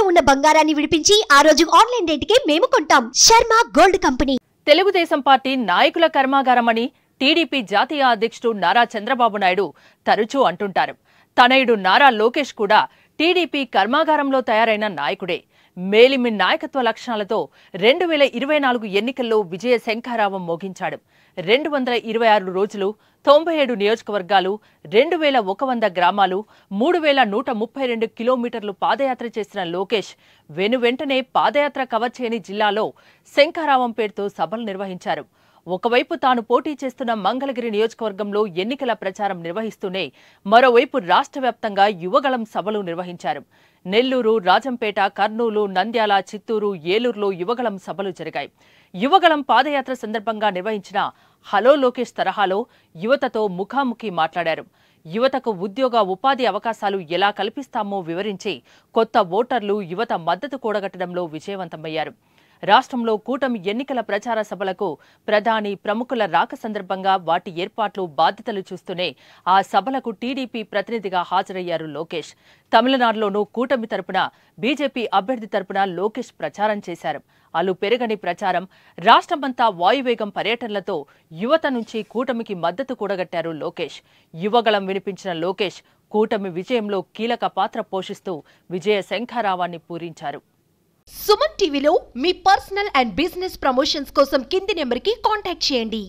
ఉన్న బంగారాన్ని విడిపించి ఆ రోజు ఆన్లైన్ రేటుకే మేము కొంటాం. Sharma gold company. Telugu Desam party నాయకుల కర్మాగారమని టీడీపీ జాతీయ అధ్యక్షుడు నారా చంద్రబాబు నాయుడు తరచూ అంటుంటారు. తనయుడు నారా లోకేష్ కూడా టీడీపీ కర్మాగారంలో తయారైన నాయకుడే. మేలిమి నాయకత్వ లక్షణాలతో 2024 ఎన్నికల్లో విజయ శంఖారావం మోగించాడు. 226 రోజులు, 97 నియోజకవర్గాలు, 2100 గ్రామాలు, 3132 కిలోమీటర్లు పాదయాత్ర చేసిన లోకేష్ వెనువెంటనే పాదయాత్ర కవర్ చేయని జిల్లాలో శంఖారావం పేరుతో సభలు నిర్వహించారు. ఒకవైపు తాను పోటీ చేస్తున్న మంగళగిరి నియోజకవర్గంలో ఎన్నికల ప్రచారం నిర్వహిస్తూనే మరోవైపు రాష్ట్ర వ్యాప్తంగా యువగళం సభలు నిర్వహించారు. నెల్లూరు, రాజంపేట, కర్నూలు, నంద్యాల, చిత్తూరు, ఏలూరులో యువగళం సభలు జరిగాయి. యువగళం పాదయాత్ర సందర్భంగా నిర్వహించిన హలో లోకేష్ తరహాలో యువతతో ముఖాముఖి మాట్లాడారు. యువతకు ఉద్యోగ, ఉపాధి అవకాశాలు ఎలా కల్పిస్తామో వివరించి కొత్త ఓటర్లు, యువత మద్దతు కూడగట్టడంలో విజయవంతమయ్యారు. రాష్ట్రంలో కూటమి ఎన్నికల ప్రచార సభలకు ప్రధాని, ప్రముఖుల రాక సందర్భంగా వాటి ఏర్పాట్లు, బాధ్యతలు చూస్తూనే ఆ సభలకు టీడీపీ ప్రతినిధిగా హాజరయ్యారు లోకేష్. తమిళనాడులోనూ కూటమి తరపున, బీజేపీ అభ్యర్థి తరపున లోకేష్ ప్రచారం చేశారు. అలు పెరగని ప్రచారం, రాష్ట్రమంతా వాయువేగం పర్యటనలతో యువత నుంచి కూటమికి మద్దతు కూడగట్టారు లోకేష్. యువగళం వినిపించిన లోకేష్ కూటమి విజయంలో కీలక పాత్ర పోషిస్తూ విజయ శంఖారావాన్ని పూరించారు. సుమన్ టీవీలో మీ పర్సనల్ అండ్ బిజినెస్ ప్రమోషన్స్ కోసం కింది నెంబర్కి కాంటాక్ట్ చేయండి.